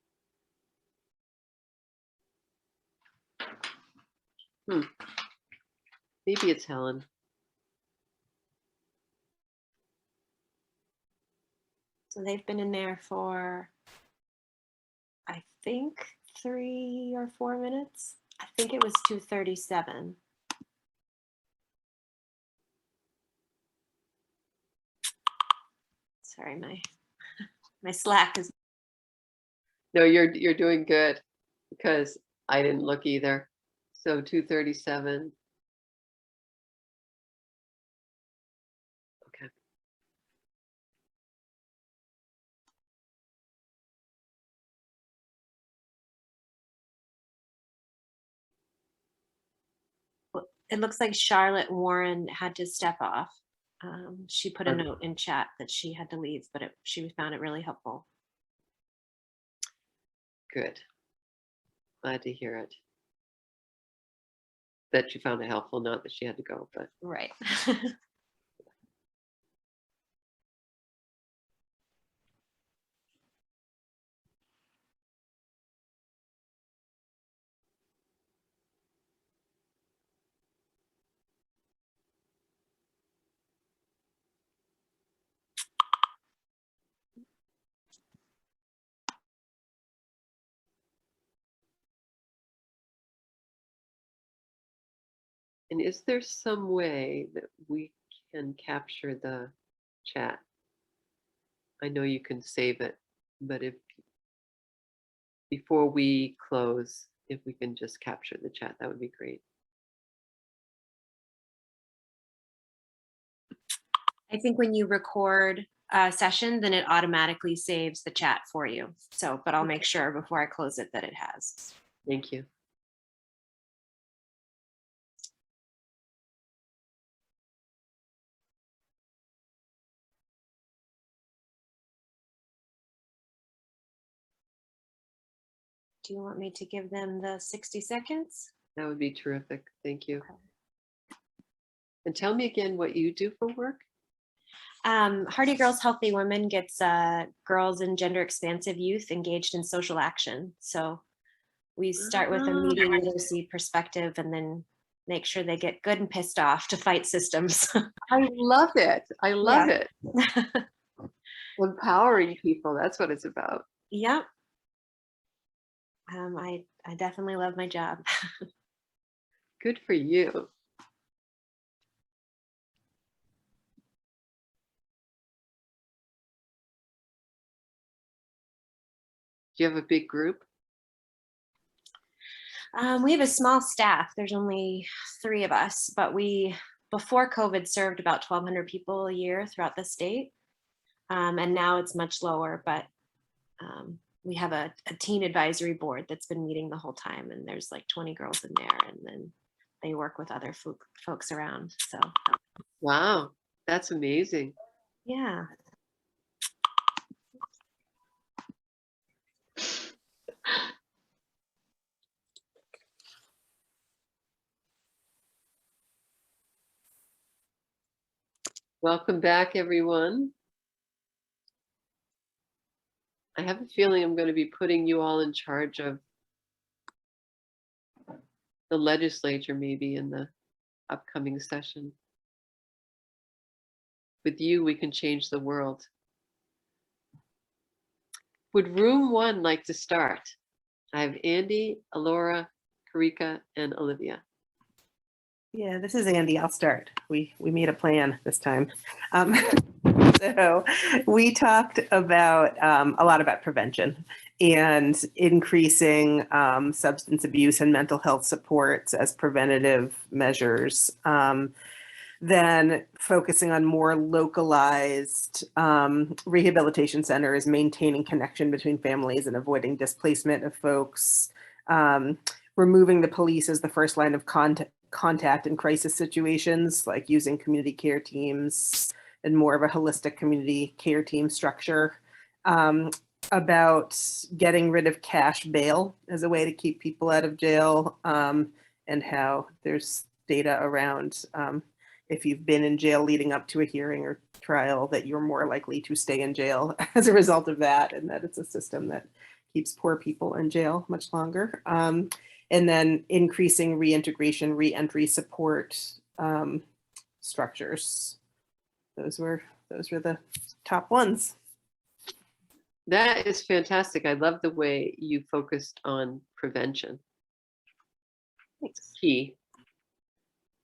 Maybe it's Helen.
So they've been in there for, I think, 3 or 4 minutes. I think it was 2:37. Sorry, my Slack is.
No, you're doing good because I didn't look either. So 2:37. Okay.
It looks like Charlotte Warren had to step off. She put a
Okay.
note in chat that she had to leave, but she found it really helpful.
Good. Glad to hear it. That you found it helpful, not that she had to go, but
Right.
and is there some way that we can capture the chat? I know you can save it, but if before we close, if we can just capture the chat, that would be great.
I think when you record a session, then it automatically saves the chat for you. So, but I'll make sure before I close it that it has.
Thank you.
Do you want me to give them the 60 seconds?
That would be terrific. Thank you.
Okay.
And tell me again what you do for work.
Hardy Girls Healthy Women gets girls and gender expansive youth engaged in social action. So we start with a media literacy perspective and then make sure they get good and pissed off to fight systems.
I love it. I love it. Empowering people. That's what it's about.
Yep. I definitely love my job.
Good for you. Do you have a big group?
We have a small staff. There's only 3 of us, but we, before COVID, served about 1,200 people a year throughout the state. And now it's much lower, but we have a teen advisory board that's been meeting the whole time, and there's like 20 girls in there, and then they work with other folks around. So
Wow, that's amazing.
yeah.
Welcome back, everyone. I have a feeling I'm going to be putting you all in charge of the legislature, maybe in the upcoming session. With you, we can change the world. Would room 1 like to start? I have Andy, Alora, Karika, and Olivia.
Yeah, this is Andy. I'll start. We made a plan this time. So we talked about a lot about prevention and increasing substance abuse and mental health supports as preventative measures. Then focusing on more localized rehabilitation centers, maintaining connection between families and avoiding displacement of folks, removing the police as the first line of contact in crisis situations, like using community care teams and more of a holistic community care team structure, about getting rid of cash bail as a way to keep people out of jail, and how there's data around if you've been in jail leading up to a hearing or trial, that you're more likely to stay in jail as a result of that, and that it's a system that keeps poor people in jail much longer. And then increasing reintegration, reentry support structures. Those were the top ones.
That is fantastic. I love the way you focused on prevention. It's key.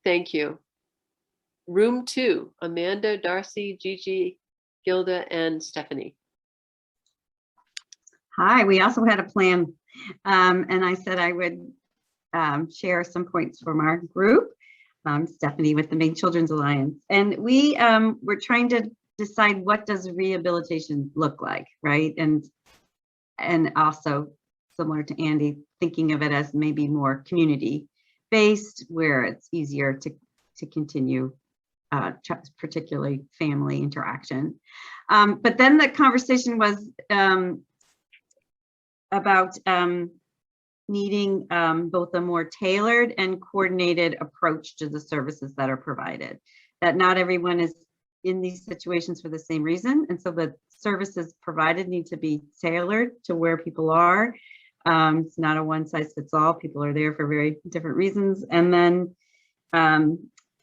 Thank you. Room 2, Amanda, Darcy, Gigi, Gilda, and Stephanie.
Hi, we also had a plan, and I said I would share some points from our group. Stephanie with the Maine Children's Alliance, and we were trying to decide what does rehabilitation look like, right? And also similar to Andy, thinking of it as maybe more community based, where it's easier to continue, particularly family interaction. But then the conversation was about needing both a more tailored and coordinated approach to the services that are provided, that not everyone is in these situations for the same reason. And so the services provided need to be tailored to where people are. It's not a one size fits all. People are there for very different reasons. And then,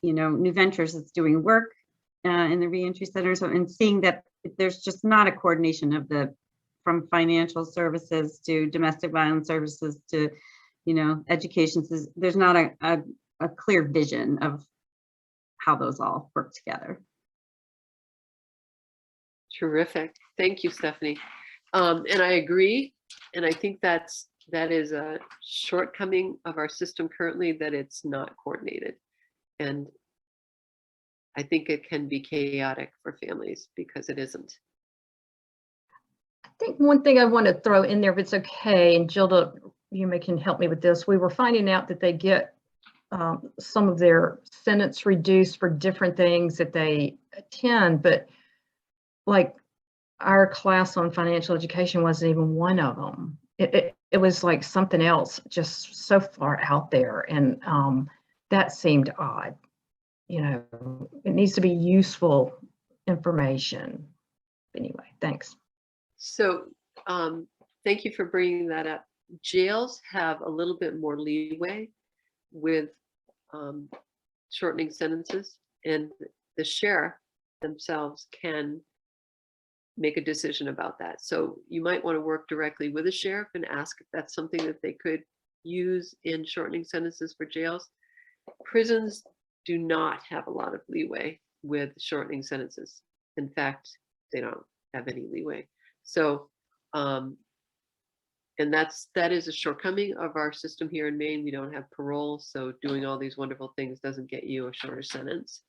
New Ventures is doing work in the reentry center. So, and seeing that there's just not a coordination of from financial services to domestic violence services to, education. There's not a clear vision of how those all work together.
Terrific. Thank you, Stephanie. And I agree. And I think that is a shortcoming of our system currently, that it's not coordinated. And I think it can be chaotic for families because it isn't.
I think one thing I want to throw in there, if it's okay, and Gilda, you can help me with this. We were finding out that they get some of their sentence reduced for different things that they attend, but like our class on financial education wasn't even one of them. It was like something else, just so far out there, and that seemed odd. It needs to be useful information. Anyway, thanks.
So thank you for bringing that up. Jails have a little bit more leeway with shortening sentences, and the sheriff themselves can make a decision about that. So you might want to work directly with a sheriff and ask if that's something that they could use in shortening sentences for jails. prisons do not have a lot of leeway with shortening sentences. In fact, they don't have any leeway. So, and that is a shortcoming of our system here in Maine. We don't have parole, so doing all these wonderful things doesn't get you a shorter sentence.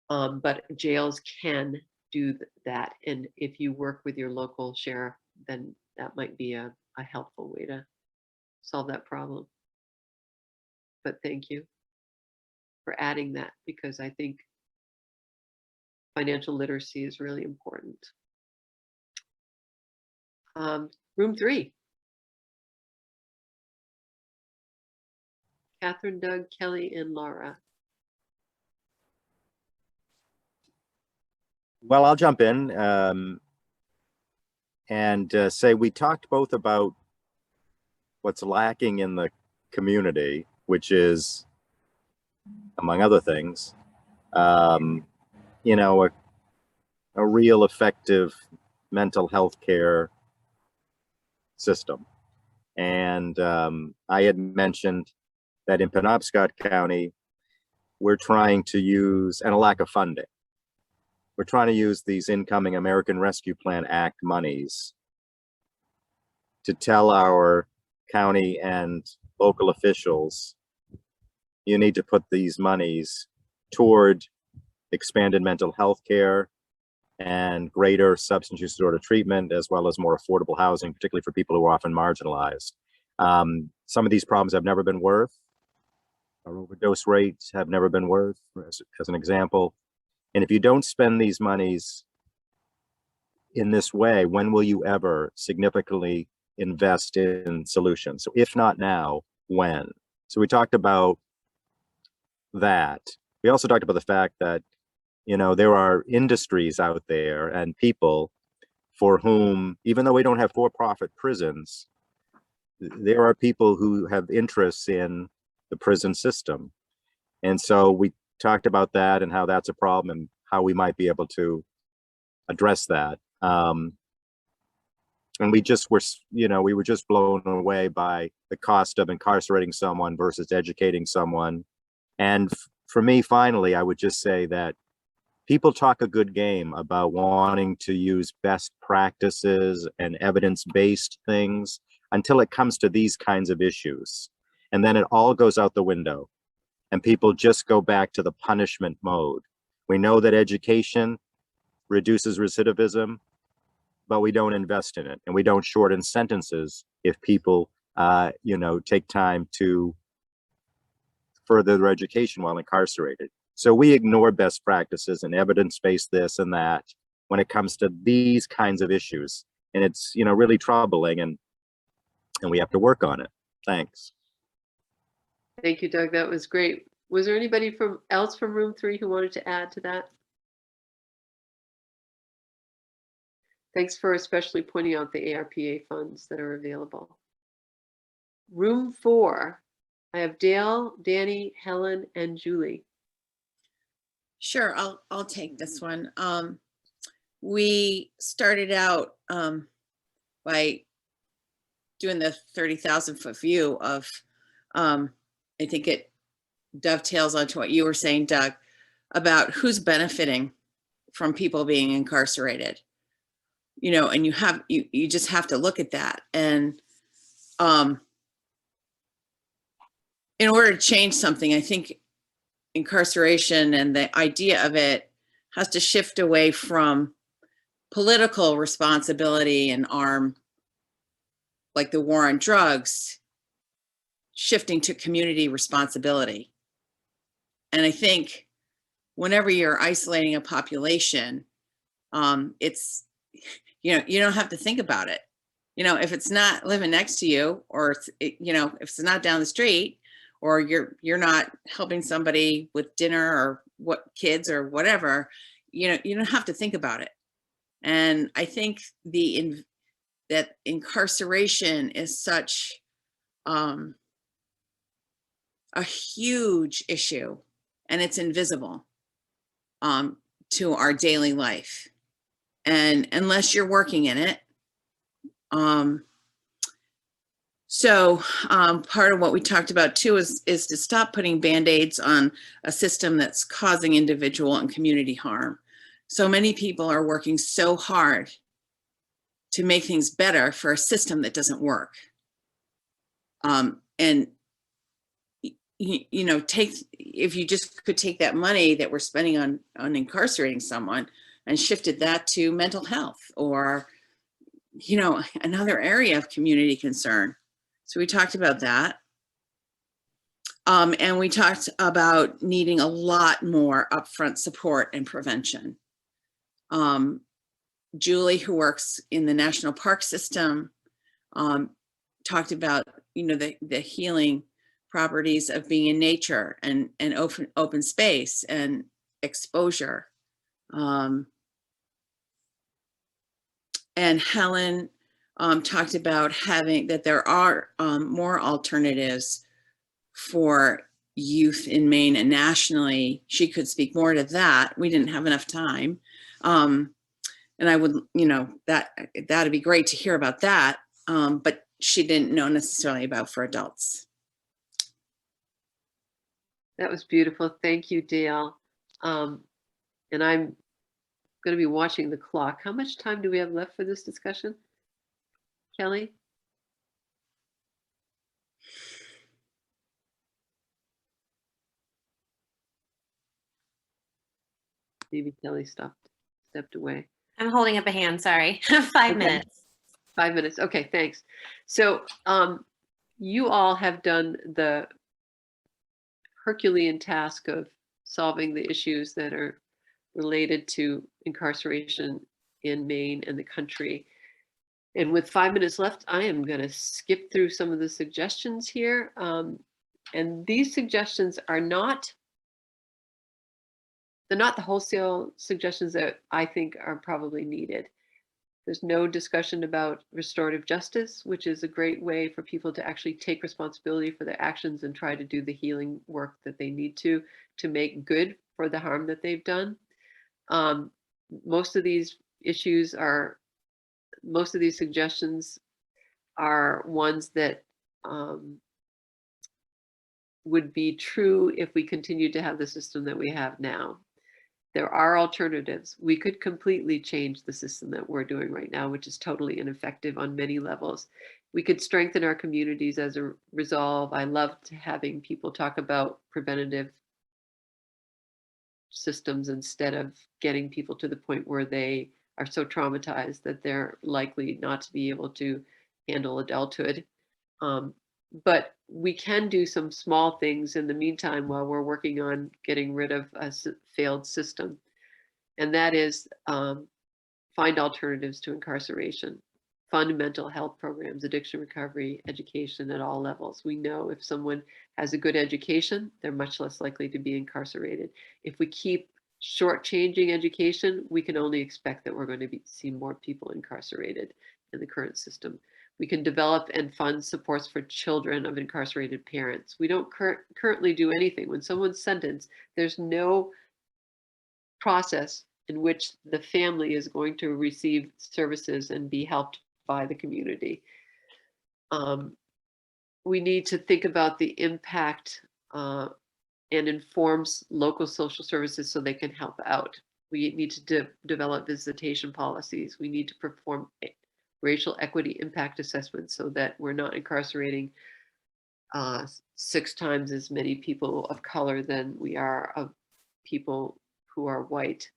But jails can do that, and if you work with your local sheriff, then that might be a helpful way to solve that problem. But thank you for adding that, because I think financial literacy is really important. Room 3. Catherine, Doug, Kelly, and Laura.
Well, I'll jump in and say we talked both about what's lacking in the community, which is, among other things, you know, a real effective mental health care system. And I had mentioned that in Penobscot County, we're trying to use, and a lack of funding, we're trying to use these incoming American Rescue Plan Act monies to tell our county and local officials, you need to put these monies toward expanded mental health care and greater substance use disorder treatment, as well as more affordable housing, particularly for people who are often marginalized. Some of these problems have never been worth. Our overdose rates have never been worth, as an example. And if you don't spend these monies in this way, when will you ever significantly invest in solutions? So if not now, when? So we talked about that. We also talked about the fact that, you know, there are industries out there and people for whom, even though we don't have for-profit prisons, there are people who have interests in the prison system. And so we talked about that and how that's a problem and how we might be able to address that. And we just were, you know, we were just blown away by the cost of incarcerating someone versus educating someone. And for me, finally, I would just say that people talk a good game about wanting to use best practices and evidence-based things until it comes to these kinds of issues. And then it all goes out the window and people just go back to the punishment mode. We know that education reduces recidivism, but we don't invest in it, and we don't shorten sentences if people, you know, take time to further their education while incarcerated. So we ignore best practices and evidence-based this and that when it comes to these kinds of issues, and it's, you know, really troubling, and we have to work on it. Thanks.
Thank you, Doug. That was great. Was there anybody else from room 3 who wanted to add to that? Thanks for especially pointing out the ARPA funds that are available. Room 4, I have Dale, Danny, Helen, and Julie.
Sure, I'll take this one. We started out by doing the 30,000 foot view of, I think it dovetails onto what you were saying, Doug, about who's benefiting from people being incarcerated. You know, and you just have to look at that. And in order to change something, I think incarceration and the idea of it has to shift away from political responsibility and arm, like the war on drugs, shifting to community responsibility. And I think whenever you're isolating a population, it's, you know, you don't have to think about it. You know, if it's not living next to you, or, you know, if it's not down the street, or you're not helping somebody with dinner or what kids or whatever, you know, you don't have to think about it. And I think that incarceration is such a huge issue, and it's invisible to our daily life. And unless you're working in it, So part of what we talked about too is to stop putting Band-Aids on a system that's causing individual and community harm. So many people are working so hard to make things better for a system that doesn't work. And you know, if you just could take that money that we're spending on incarcerating someone and shifted that to mental health or, you know, another area of community concern. So we talked about that. And we talked about needing a lot more upfront support and prevention. Julie, who works in the national park system, talked about, you know, the healing properties of being in nature and open space and exposure. And Helen talked about that there are more alternatives for youth in Maine and nationally. She could speak more to that. We didn't have enough time. And I would, you know, that'd be great to hear about that. But she didn't know necessarily about for adults.
That was beautiful. Thank you, Dale. And I'm going to be watching the clock. How much time do we have left for this discussion? Kelly? Maybe Kelly stepped away.
I'm holding up a hand, sorry. 5 minutes.
5 minutes. Okay, thanks. So you all have done the Herculean task of solving the issues that are related to incarceration in Maine and the country. And with 5 minutes left, I am going to skip through some of the suggestions here. And these suggestions are they're not the wholesale suggestions that I think are probably needed. There's no discussion about restorative justice, which is a great way for people to actually take responsibility for their actions and try to do the healing work that they need to make good for the harm that they've done. Most of these suggestions are ones that would be true if we continued to have the system that we have now. There are alternatives. We could completely change the system that we're doing right now, which is totally ineffective on many levels. We could strengthen our communities as a result. I loved having people talk about preventative systems instead of getting people to the point where they are so traumatized that they're likely not to be able to handle adulthood. But we can do some small things in the meantime while we're working on getting rid of a failed system. And that is find alternatives to incarceration, fund mental health programs, addiction recovery, education at all levels. We know if someone has a good education, they're much less likely to be incarcerated. If we keep shortchanging education, we can only expect that we're going to see more people incarcerated in the current system. We can develop and fund supports for children of incarcerated parents. We don't currently do anything. When someone's sentenced, there's no process in which the family is going to receive services and be helped by the community. We need to think about the impact and informs local social services so they can help out. We need to develop visitation policies. We need to perform racial equity impact assessments so that we're not incarcerating 6 times as many people of color than we are of people who are white.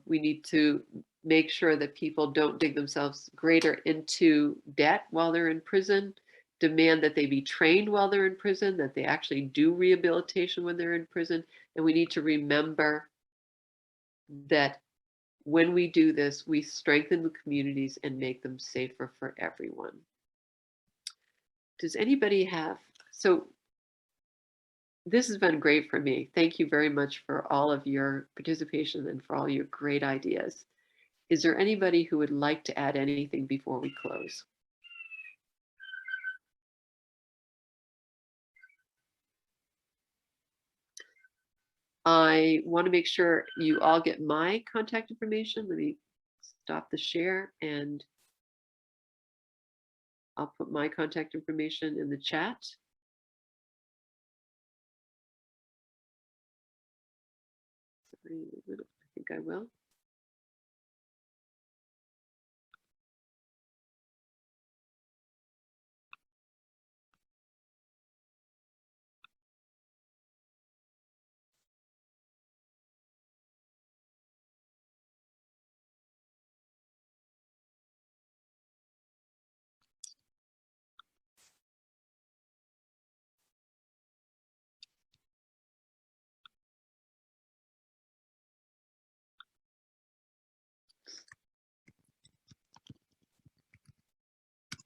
We need to make sure that people don't dig themselves greater into debt while they're in prison, demand that they be trained while they're in prison, that they actually do rehabilitation when they're in prison. And we need to remember that when we do this, we strengthen the communities and make them safer for everyone. Does anybody have, so this has been great for me. Thank you very much for all of your participation and for all your great ideas. Is there anybody who would like to add anything before we close? I want to make sure you all get my contact information. Let me stop the share and I'll put my contact information in the chat. Sorry, I think I will.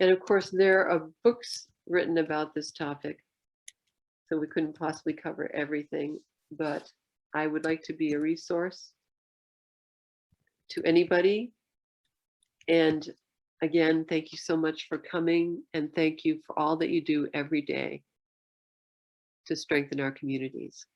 And of course, there are books written about this topic, so we couldn't possibly cover everything, but I would like to be a resource to anybody. And again, thank you so much for coming, and thank you for all that you do every day to strengthen our communities.